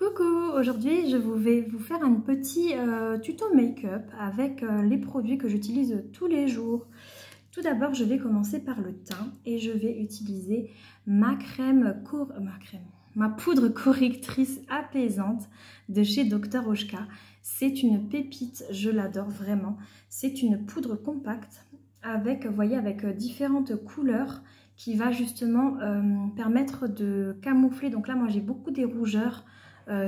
Coucou, aujourd'hui je vais vous faire un petit tuto make-up avec les produits que j'utilise tous les jours. Tout d'abord je vais commencer par le teint et je vais utiliser ma poudre correctrice apaisante de chez Dr. Oshka. C'est une pépite, je l'adore vraiment. C'est une poudre compacte avec, vous voyez, avec différentes couleurs qui va justement permettre de camoufler. Donc là moi j'ai beaucoup des rougeurs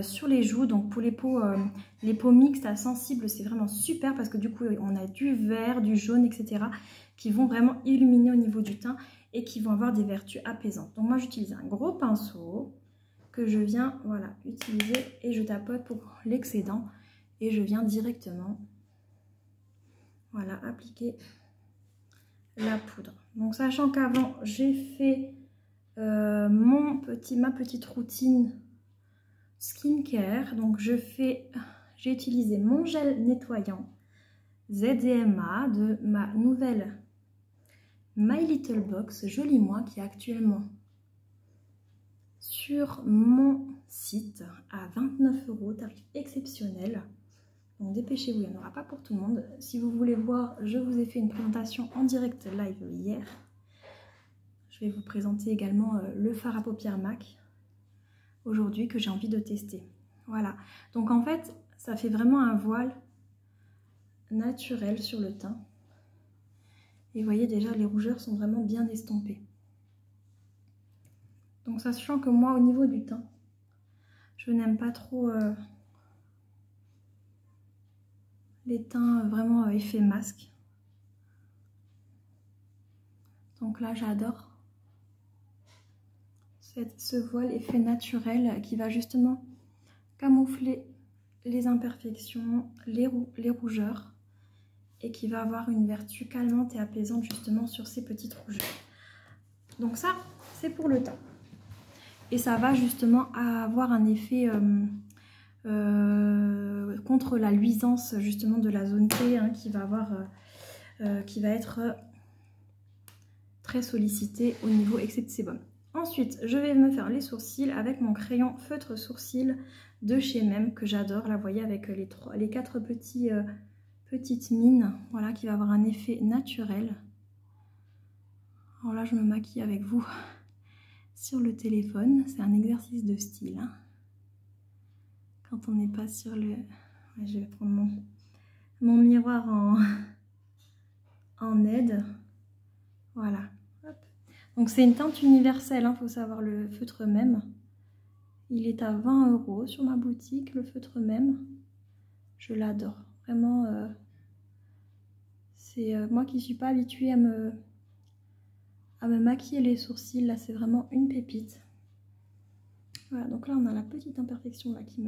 sur les joues, donc pour les peaux mixtes à sensibles, c'est vraiment super parce que du coup on a du vert, du jaune, etc. qui vont vraiment illuminer au niveau du teint et qui vont avoir des vertus apaisantes. Donc moi j'utilise un gros pinceau que je viens utiliser et je tapote pour l'excédent et je viens directement appliquer la poudre. Donc sachant qu'avant j'ai fait ma petite routine skincare, donc j'ai utilisé mon gel nettoyant ZDMA de ma nouvelle My Little Box Joli Moi qui est actuellement sur mon site à 29 €, tarif exceptionnel. Donc dépêchez-vous, il n'y en aura pas pour tout le monde. Si vous voulez voir, je vous ai fait une présentation en direct live hier. Je vais vous présenter également le fard à paupières MAC aujourd'hui que j'ai envie de tester. Voilà, donc en fait ça fait vraiment un voile naturel sur le teint et vous voyez déjà les rougeurs sont vraiment bien estompées. Donc sachant que moi au niveau du teint je n'aime pas trop les teints vraiment effet masque, donc là j'adore ce voile effet naturel qui va justement camoufler les imperfections, les rougeurs et qui va avoir une vertu calmante et apaisante justement sur ces petites rougeurs. Donc ça c'est pour le teint et ça va justement avoir un effet contre la luisance justement de la zone T qui va être très sollicitée au niveau excès de sébum. Ensuite, je vais me faire les sourcils avec mon crayon feutre sourcil de chez Mem que j'adore. Là, vous voyez, avec les 4 petites mines, voilà, qui va avoir un effet naturel. Alors là, je me maquille avec vous sur le téléphone. C'est un exercice de style. Quand on n'est pas sur le... Ouais, je vais prendre mon miroir en aide. Voilà. Donc c'est une teinte universelle, faut savoir, le feutre Mem. Il est à 20 € sur ma boutique, le feutre Mem. Je l'adore. Vraiment, c'est moi qui ne suis pas habituée à me maquiller les sourcils. Là, c'est vraiment une pépite. Voilà, donc là, on a la petite imperfection là, qui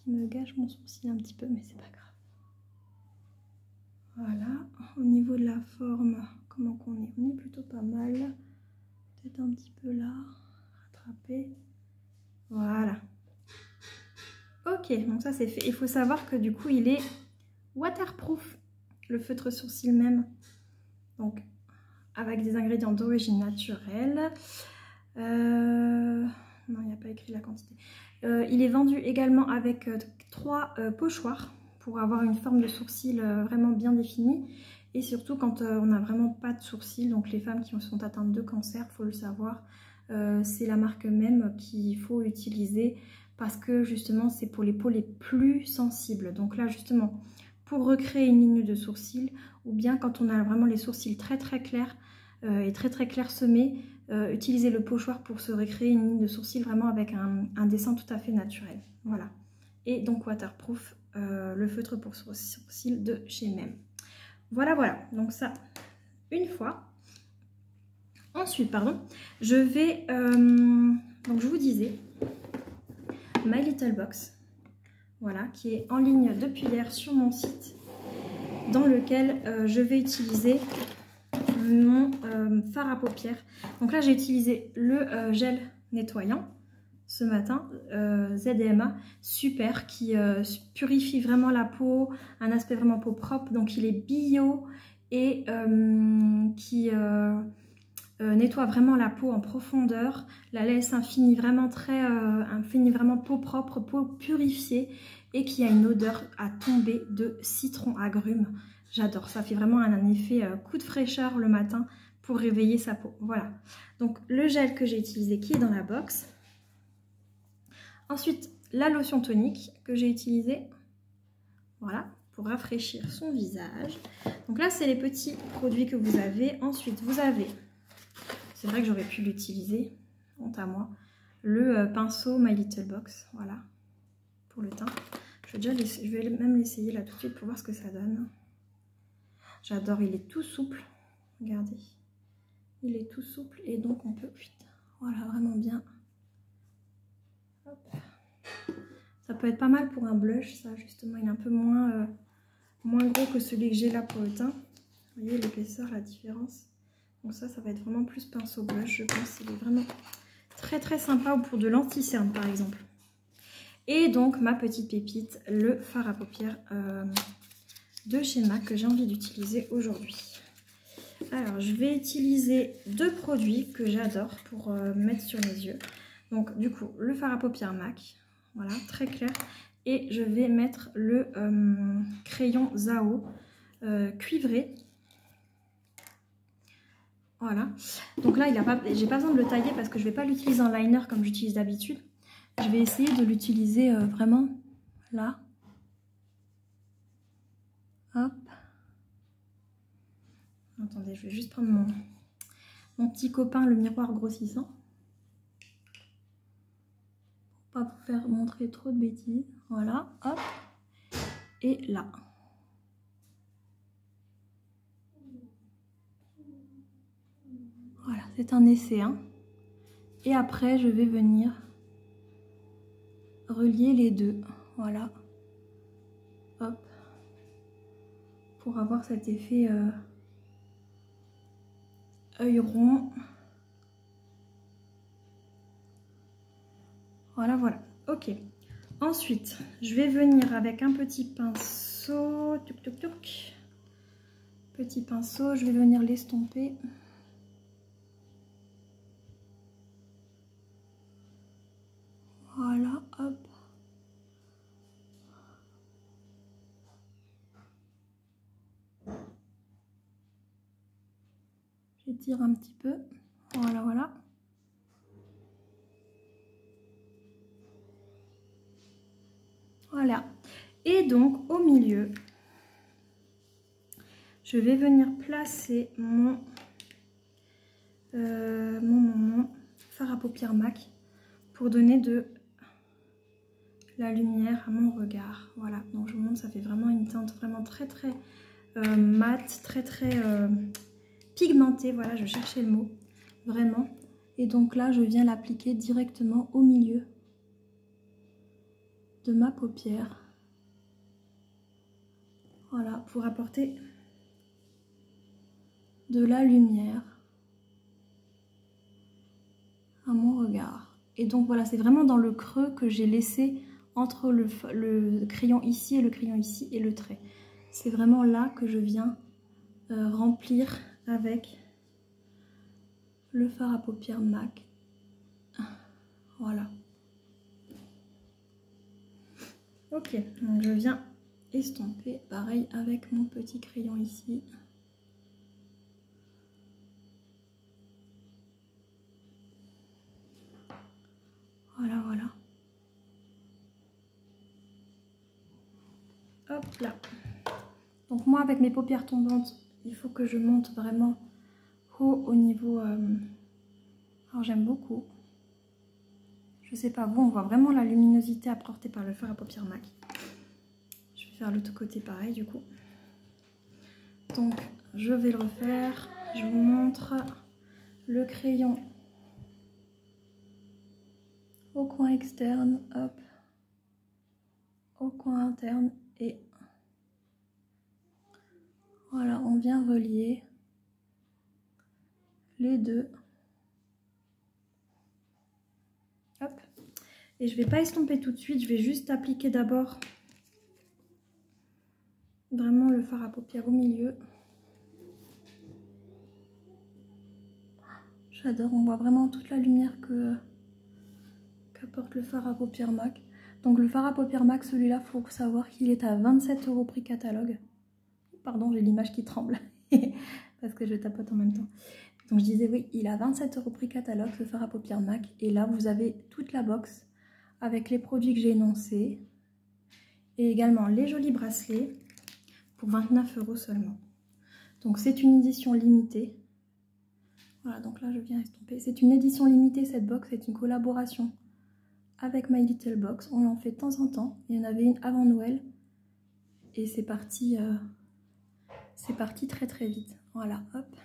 me gâche mon sourcil un petit peu, mais c'est pas grave. Voilà, au niveau de la forme, comment qu'on est? On est plutôt pas mal. Peut-être un petit peu là, rattraper. Voilà. Ok, donc ça c'est fait. Il faut savoir que du coup il est waterproof, le feutre sourcil Mem. Donc avec des ingrédients d'origine naturelle. Non, il n'y a pas écrit la quantité. Il est vendu également avec 3 pochoirs pour avoir une forme de sourcil vraiment bien définie. Et surtout quand on n'a vraiment pas de sourcils, donc les femmes qui sont atteintes de cancer, il faut le savoir, c'est la marque Mem qu'il faut utiliser parce que justement c'est pour les peaux les plus sensibles. Donc là justement pour recréer une ligne de sourcils ou bien quand on a vraiment les sourcils très clairs et très clairsemés, utiliser le pochoir pour se recréer une ligne de sourcils vraiment avec un dessin tout à fait naturel. Voilà. Et donc waterproof, le feutre pour sourcils de chez Mem. Voilà, donc ça, une fois. Ensuite, pardon, je vais, donc je vous disais, My Little Box, voilà, qui est en ligne depuis hier sur mon site, dans lequel je vais utiliser mon fard à paupières. Donc là, j'ai utilisé le gel nettoyant ce matin, ZDMA, super, qui purifie vraiment la peau, un aspect vraiment peau propre, donc il est bio et qui nettoie vraiment la peau en profondeur, la laisse infinie vraiment vraiment peau propre, peau purifiée et qui a une odeur à tomber de citron agrumes. J'adore, ça fait vraiment un effet coup de fraîcheur le matin pour réveiller sa peau. Voilà, donc le gel que j'ai utilisé qui est dans la box. Ensuite, la lotion tonique que j'ai utilisée, voilà, pour rafraîchir son visage. Donc là, c'est les petits produits que vous avez. Ensuite, vous avez, c'est vrai que j'aurais pu l'utiliser, honte à moi, le pinceau My Little Box, voilà, pour le teint. Je vais même l'essayer là tout de suite pour voir ce que ça donne. J'adore, il est tout souple, regardez, il est tout souple et donc on peut, voilà, vraiment bien. Hop. Ça peut être pas mal pour un blush, ça justement, il est un peu moins gros que celui que j'ai là pour le teint. Vous voyez l'épaisseur, la différence. Donc ça va être vraiment plus pinceau blush, je pense. Il est vraiment très très sympa ou pour de l'anti-cerne par exemple. Et donc ma petite pépite, le fard à paupières de chez MAC que j'ai envie d'utiliser aujourd'hui. Alors je vais utiliser deux produits que j'adore pour mettre sur les yeux. Donc du coup le fard à paupières MAC, voilà, très clair. Et je vais mettre le crayon Zao cuivré. Voilà, donc là j'ai pas besoin de le tailler parce que je vais pas l'utiliser en liner comme j'utilise d'habitude. Je vais essayer de l'utiliser vraiment là. Hop. Attendez, je vais juste prendre mon petit copain, le miroir grossissant. Pour pas vous faire montrer trop de bêtises. Voilà, hop. Et là. Voilà, c'est un essai. Hein. Et après, je vais venir relier les deux. Voilà. Hop. Pour avoir cet effet œil rond. Voilà, voilà. Ok. Ensuite, je vais venir avec un petit pinceau. Tuc, tuc, tuc. Petit pinceau, je vais venir l'estomper. Voilà, hop. J'étire un petit peu. Voilà, voilà. Voilà. Et donc, au milieu, je vais venir placer mon fard à paupières MAC pour donner de la lumière à mon regard. Voilà, donc je vous montre, ça fait vraiment une teinte vraiment très très mate, très très pigmentée. Voilà, je cherchais le mot, vraiment. Et donc là, je viens l'appliquer directement au milieu de ma paupière. Voilà, pour apporter de la lumière à mon regard. Et donc voilà, c'est vraiment dans le creux que j'ai laissé entre le crayon ici et le crayon ici et le trait. C'est vraiment là que je viens remplir avec le fard à paupières MAC. Voilà. Ok, donc je viens estomper pareil avec mon petit crayon ici. Voilà, voilà. Hop là. Donc moi avec mes paupières tombantes, il faut que je monte vraiment haut au niveau... Alors j'aime beaucoup. Je sais pas vous, on voit vraiment la luminosité apportée par le fard à paupières MAC. Je vais faire l'autre côté pareil du coup. Donc je vais le refaire. Je vous montre le crayon au coin externe, hop, au coin interne et voilà, on vient relier les deux. Hop. Et je vais pas estomper tout de suite, je vais juste appliquer d'abord vraiment le fard à paupières au milieu. J'adore, on voit vraiment toute la lumière qu'apporte le fard à paupières MAC. Donc le fard à paupières MAC, celui-là, il faut savoir qu'il est à 27 € prix catalogue. Pardon, j'ai l'image qui tremble parce que je tapote en même temps. Donc je disais oui, il a 27 € prix catalogue, ce fard à paupières MAC. Et là, vous avez toute la box avec les produits que j'ai énoncés. Et également les jolis bracelets pour 29 € seulement. Donc c'est une édition limitée. Voilà, donc là je viens estomper. C'est une édition limitée cette box, c'est une collaboration avec My Little Box. On en fait de temps en temps. Il y en avait une avant Noël. Et c'est parti très très vite. Voilà, hop.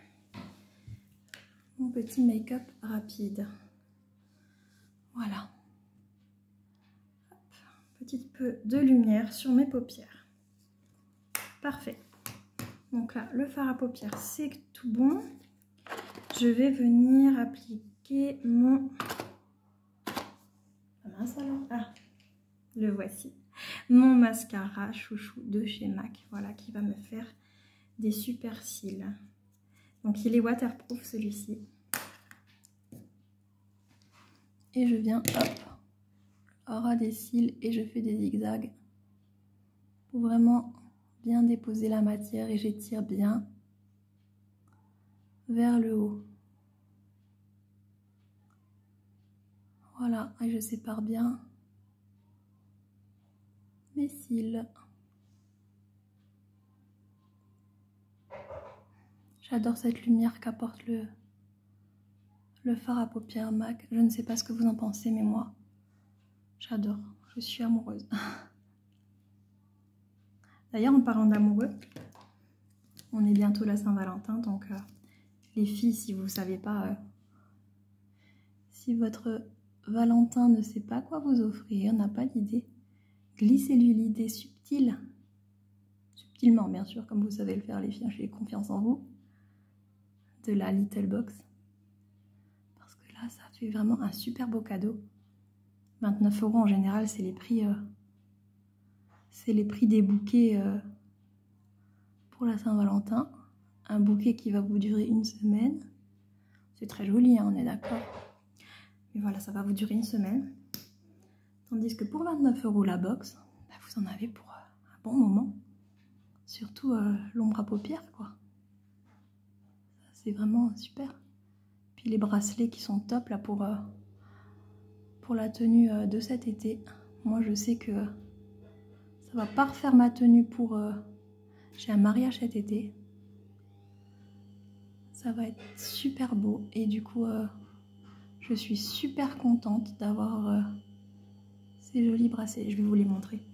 Mon petit make-up rapide. Voilà. Hop. Petit peu de lumière sur mes paupières. Parfait. Donc là, le fard à paupières, c'est tout bon. Je vais venir appliquer mon... Ah, le voici. Mon mascara chouchou de chez MAC. Voilà, qui va me faire des super cils. Donc il est waterproof celui-ci. Et je viens, hop, au ras des cils et je fais des zigzags pour vraiment bien déposer la matière et j'étire bien vers le haut. Voilà, et je sépare bien mes cils. J'adore cette lumière qu'apporte le fard à paupières MAC. Je ne sais pas ce que vous en pensez, mais moi, j'adore. Je suis amoureuse. D'ailleurs, en parlant d'amoureux, on est bientôt la Saint-Valentin, donc les filles, si vous ne savez pas, si votre Valentin ne sait pas quoi vous offrir, n'a pas d'idée, glissez-lui l'idée subtile, subtilement bien sûr, comme vous savez le faire les filles, j'ai confiance en vous, de la Little Box. Parce que là, ça fait vraiment un super beau cadeau. 29 € en général, c'est les prix des bouquets pour la Saint-Valentin. Un bouquet qui va vous durer une semaine. C'est très joli, hein, on est d'accord. Mais voilà, ça va vous durer une semaine. Tandis que pour 29 € la box, bah, vous en avez pour un bon moment. Surtout l'ombre à paupières, quoi. C'est vraiment super. Puis les bracelets qui sont top là pour la tenue de cet été. Moi je sais que ça va pas refaire ma tenue pour... j'ai un mariage cet été. Ça va être super beau et du coup je suis super contente d'avoir ces jolis bracelets. Je vais vous les montrer.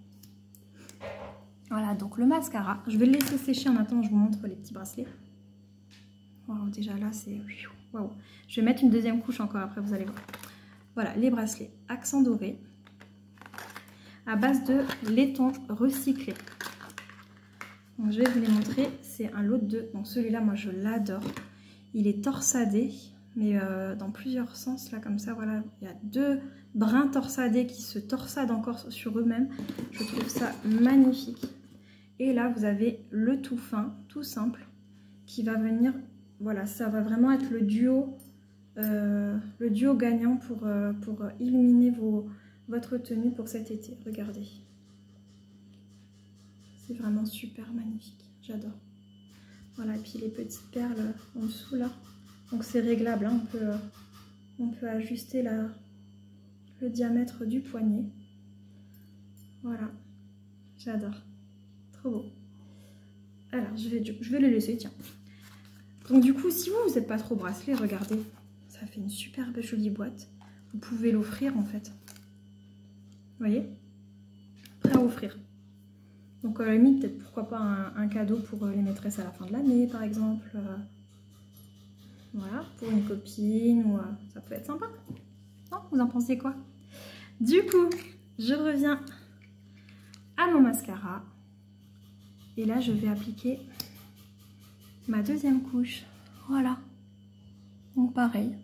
Voilà, donc le mascara, je vais le laisser sécher en attendant, je vous montre les petits bracelets. Wow, déjà là c'est... Waouh. Je vais mettre une deuxième couche encore après, vous allez voir. Voilà, les bracelets accent doré à base de laiton recyclé. Donc, je vais vous les montrer, c'est un lot de 2. Donc celui-là, moi je l'adore. Il est torsadé, mais dans plusieurs sens, là comme ça, voilà. Il y a 2 brins torsadés qui se torsadent encore sur eux-mêmes. Je trouve ça magnifique. Et là, vous avez le tout fin, tout simple, qui va venir, voilà, ça va vraiment être le duo gagnant pour illuminer votre tenue pour cet été. Regardez. C'est vraiment super magnifique. J'adore. Voilà, et puis les petites perles en dessous là. Donc c'est réglable, hein. On peut ajuster le diamètre du poignet. Voilà. J'adore. Trop beau. Alors, je vais les laisser, tiens. Donc du coup, si vous n'êtes pas trop bracelet, regardez. Ça fait une superbe jolie boîte. Vous pouvez l'offrir en fait. Vous voyez? Prêt à offrir. Donc à la limite, peut-être pourquoi pas un cadeau pour les maîtresses à la fin de l'année par exemple. Voilà, pour une copine, ou ça peut être sympa. Non, vous en pensez quoi? Du coup, je reviens à mon mascara. Et là, je vais appliquer ma deuxième couche. Voilà. Donc pareil,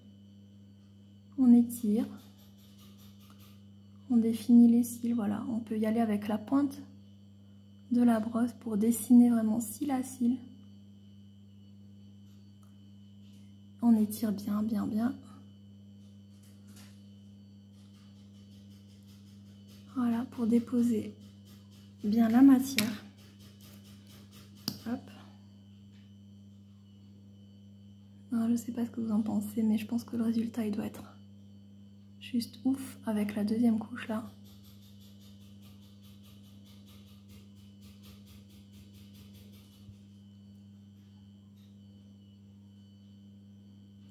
on étire, on définit les cils. Voilà, on peut y aller avec la pointe de la brosse pour dessiner vraiment cil à cil. On étire bien, bien, bien. Voilà, pour déposer bien la matière. Hop. Alors, je ne sais pas ce que vous en pensez, mais je pense que le résultat, il doit être juste ouf avec la deuxième couche là.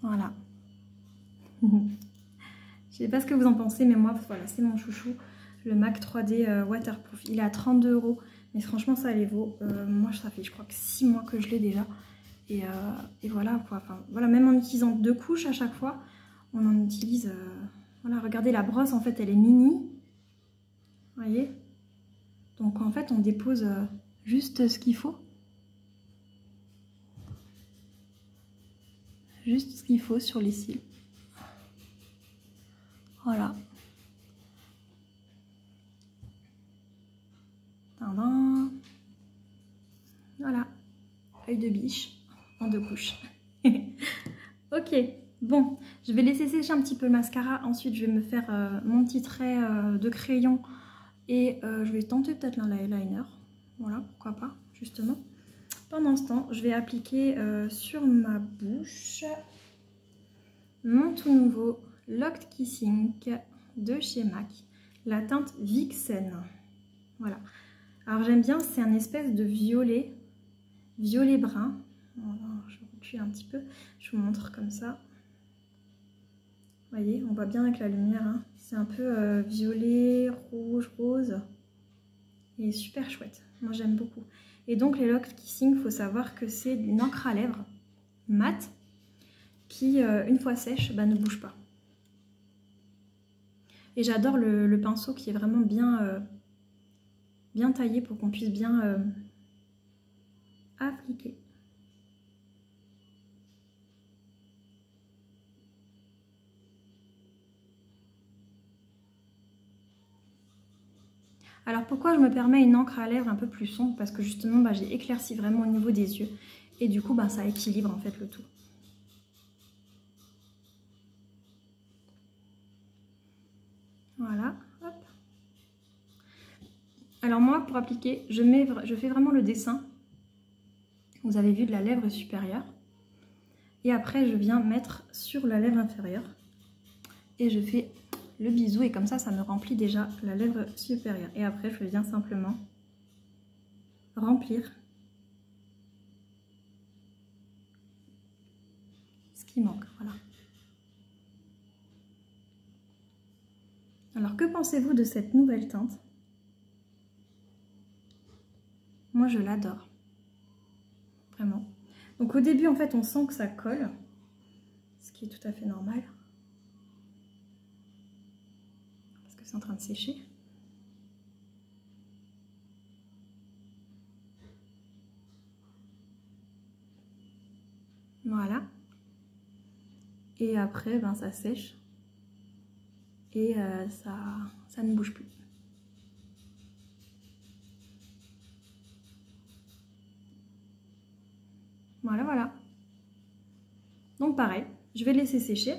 Voilà. Je sais pas ce que vous en pensez, mais moi, voilà, c'est mon chouchou, le MAC 3D Waterproof. Il est à 32 €, mais franchement, ça les vaut. Moi, ça fait, je crois que 6 mois que je l'ai déjà. Et voilà, quoi. Enfin, voilà, même en utilisant 2 couches à chaque fois, on en utilise... voilà, regardez, la brosse, en fait, elle est mini. Vous voyez? Donc, en fait, on dépose juste ce qu'il faut. Juste ce qu'il faut sur les cils. Voilà. Tadam. Voilà. Œil de biche en 2 couches. Ok, bon, je vais laisser sécher un petit peu le mascara. Ensuite, je vais me faire mon petit trait de crayon. Et je vais tenter peut-être l'eyeliner. Voilà, pourquoi pas, justement. Pendant ce temps, je vais appliquer sur ma bouche mon tout nouveau Locked Kissing de chez MAC, la teinte Vixen. Voilà. Alors j'aime bien, c'est un espèce de violet brun. Voilà, je recule un petit peu, je vous montre comme ça. Vous voyez, on voit bien avec la lumière, hein. C'est un peu violet, rouge, rose. Et super chouette, moi j'aime beaucoup. Et donc les Locked Kissing, il faut savoir que c'est une encre à lèvres mate qui, une fois sèche, bah, ne bouge pas. Et j'adore le pinceau qui est vraiment bien, bien taillé pour qu'on puisse bien appliquer. Alors pourquoi je me permets une encre à lèvres un peu plus sombre? Parce que justement bah, j'ai éclairci vraiment au niveau des yeux. Et du coup bah, ça équilibre en fait le tout. Voilà. Hop. Alors moi pour appliquer, je fais vraiment le dessin. Vous avez vu de la lèvre supérieure. Et après je viens mettre sur la lèvre inférieure. Et je fais le bisou et comme ça me remplit déjà la lèvre supérieure. Et après je viens simplement remplir ce qui manque. Voilà. Alors que pensez-vous de cette nouvelle teinte? Moi je l'adore. Vraiment. Donc au début en fait on sent que ça colle. Ce qui est tout à fait normal. Parce que c'est en train de sécher. Voilà. Et après, ben, ça sèche. Et ça ne bouge plus. Voilà, voilà. Donc pareil, je vais laisser sécher.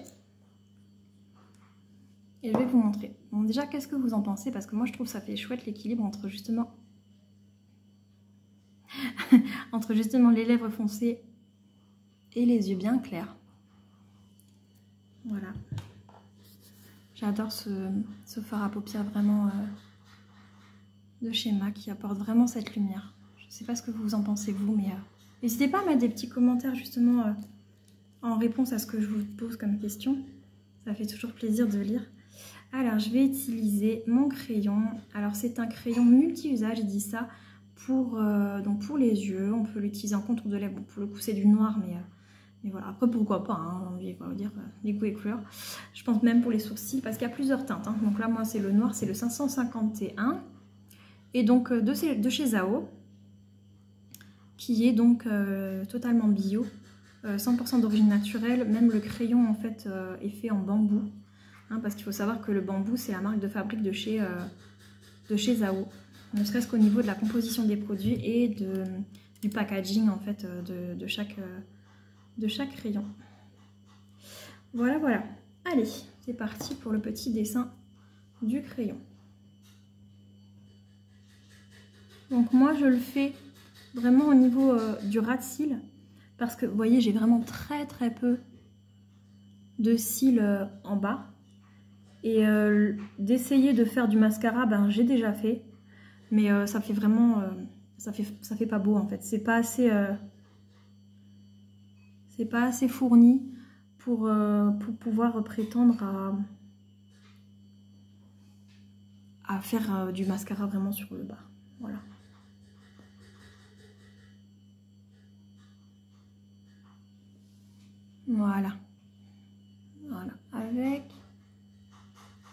Et je vais vous montrer. Bon, déjà, qu'est-ce que vous en pensez? Parce que moi, je trouve que ça fait chouette l'équilibre entre justement... entre justement les lèvres foncées et les yeux bien clairs. Voilà. J'adore ce fard à paupières vraiment de chez MAC qui apporte vraiment cette lumière. Je ne sais pas ce que vous en pensez vous, mais n'hésitez pas à mettre des petits commentaires justement en réponse à ce que je vous pose comme question. Ça fait toujours plaisir de lire. Alors je vais utiliser mon crayon. Alors c'est un crayon multi-usage, je dis ça donc pour les yeux. On peut l'utiliser en contour de lèvres. Bon, pour le coup c'est du noir, mais voilà. Après pourquoi pas, hein, on va dire les goûts et couleurs. Je pense même pour les sourcils parce qu'il y a plusieurs teintes. Hein. Donc là moi c'est le noir, c'est le 551. Et donc de chez Zao, qui est donc totalement bio, 100% d'origine naturelle. Même le crayon en fait est fait en bambou, hein, parce qu'il faut savoir que le bambou c'est la marque de fabrique de chez Zao. Ne serait-ce qu'au niveau de la composition des produits et du packaging en fait de chaque crayon. Voilà, voilà. Allez, c'est parti pour le petit dessin du crayon. Donc moi, je le fais vraiment au niveau du ras de cils. Parce que, vous voyez, j'ai vraiment très peu de cils en bas. Et d'essayer de faire du mascara, ben, j'ai déjà fait. Mais ça fait vraiment... ça fait pas beau, en fait. C'est pas assez fourni pour pouvoir prétendre à faire du mascara vraiment sur le bas. Voilà. Voilà. Voilà. Avec...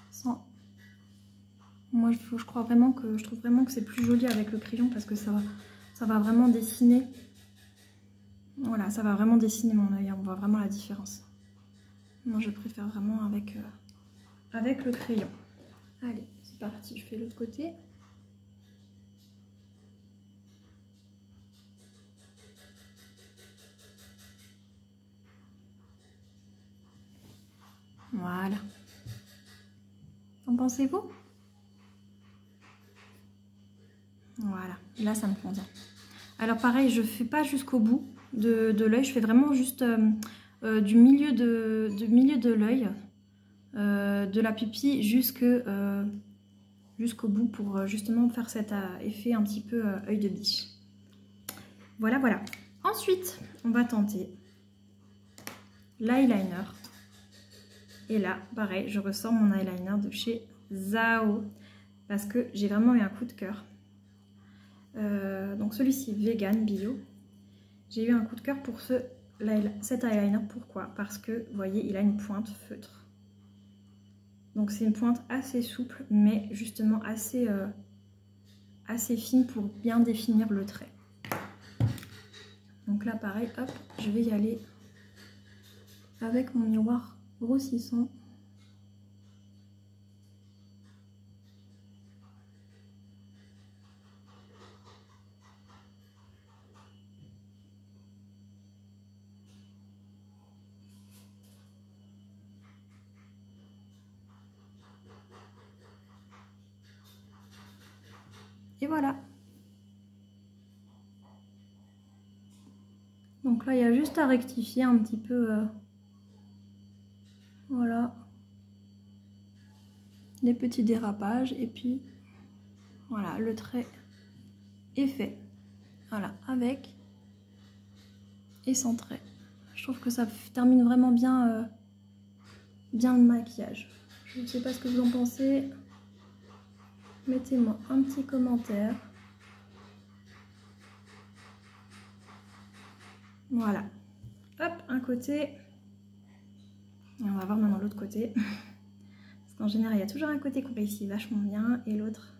Sans... Moi, je crois vraiment que... Je trouve vraiment que c'est plus joli avec le crayon parce que ça va vraiment dessiner... Voilà, ça va vraiment dessiner mon œil. On voit vraiment la différence. Moi, je préfère vraiment avec le crayon. Allez, c'est parti. Je fais l'autre côté. Voilà. Qu'en pensez-vous? Voilà, là ça me convient. Alors pareil, je fais pas jusqu'au bout de l'œil, je fais vraiment juste du milieu de l'œil, de la pupille jusqu'au bout pour justement faire cet effet un petit peu œil de biche. Voilà, voilà. Ensuite, on va tenter l'eyeliner. Et là, pareil, je ressors mon eyeliner de chez Zao parce que j'ai vraiment eu un coup de cœur. Donc celui-ci vegan bio, j'ai eu un coup de cœur pour cet eyeliner. Pourquoi? Parce que vous voyez, il a une pointe feutre, donc c'est une pointe assez souple mais justement assez fine pour bien définir le trait. Donc là pareil, hop, je vais y aller avec mon miroir grossissant. Et voilà. Donc là, il y a juste à rectifier un petit peu. Voilà. Les petits dérapages. Et puis, voilà, le trait est fait. Voilà, avec et sans trait. Je trouve que ça termine vraiment bien, bien le maquillage. Je ne sais pas ce que vous en pensez. Mettez-moi un petit commentaire. Voilà. Hop, un côté. Et on va voir maintenant l'autre côté. Parce qu'en général, il y a toujours un côté qu'on réussit vachement bien et l'autre...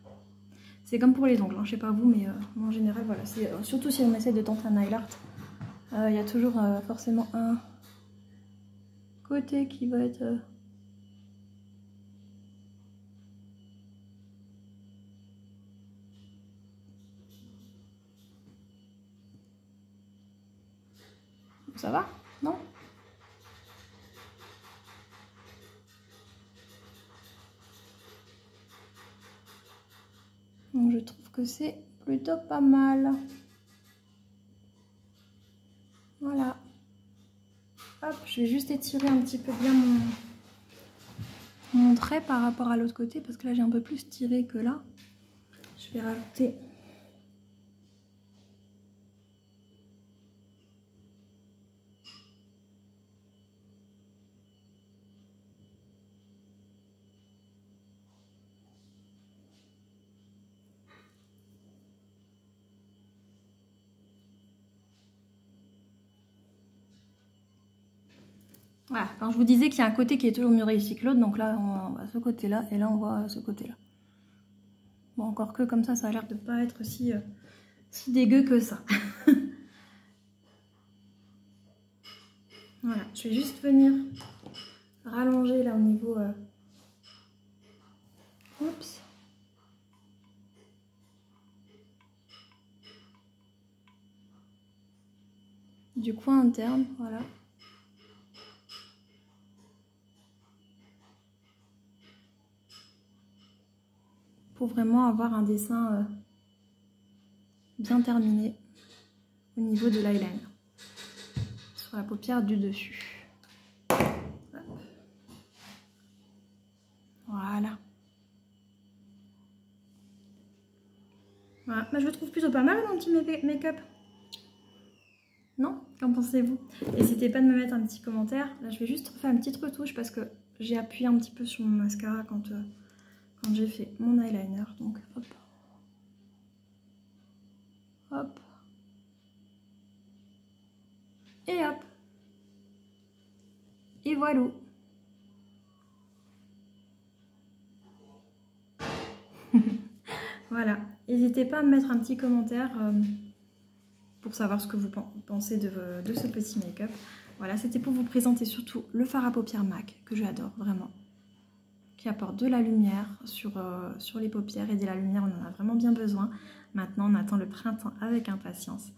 C'est comme pour les ongles, hein. Je sais pas vous, mais moi en général, voilà. Surtout si on essaie de tenter un nail art, il y a toujours forcément un côté qui va être... Ça va? Non? Donc je trouve que c'est plutôt pas mal. Voilà. Hop, je vais juste étirer un petit peu bien mon trait par rapport à l'autre côté parce que là j'ai un peu plus tiré que là. Je vais rajouter... Voilà, quand je vous disais qu'il y a un côté qui est toujours mieux réussi que l'autre, donc là on voit ce côté-là et là on voit ce côté-là. Bon, encore que comme ça a l'air de pas être si dégueu que ça. Voilà, je vais juste venir rallonger là au niveau... Oups. Du coin interne, voilà. pour vraiment avoir un dessin bien terminé au niveau de l'eyeliner sur la paupière du dessus. Hop. Voilà. Voilà, bah, je le trouve plutôt pas mal mon petit make-up. Non? Qu'en pensez-vous? N'hésitez pas de me mettre un petit commentaire. Là, je vais juste faire une petite retouche parce que j'ai appuyé un petit peu sur mon mascara quand j'ai fait mon eyeliner. Donc, hop. Hop. Et hop. Et voilà. Voilà. N'hésitez pas à me mettre un petit commentaire pour savoir ce que vous pensez de ce petit make-up. Voilà, c'était pour vous présenter surtout le fard à paupières MAC, que j'adore vraiment. Qui apporte de la lumière sur les paupières. Et de la lumière, on en a vraiment bien besoin. Maintenant, on attend le printemps avec impatience.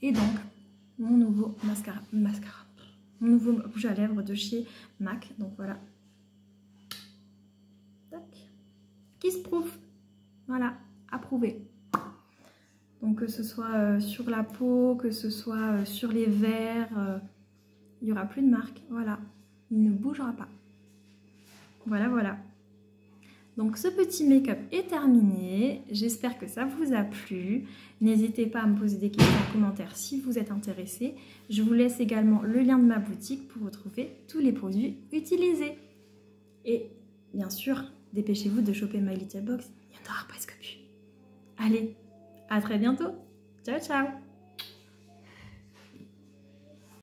Et donc, mon nouveau mascara. Mon nouveau rouge à lèvres de chez MAC. Donc voilà. Tac. Kiss Proof. Voilà, approuvé. Donc que ce soit sur la peau, que ce soit sur les verres, il n'y aura plus de marque. Voilà, il ne bougera pas. Voilà, voilà. Donc ce petit make-up est terminé. J'espère que ça vous a plu. N'hésitez pas à me poser des questions en commentaire si vous êtes intéressés. Je vous laisse également le lien de ma boutique pour retrouver tous les produits utilisés. Et bien sûr, dépêchez-vous de choper My Little Box. Il n'y en aura presque plus. Allez, à très bientôt. Ciao, ciao.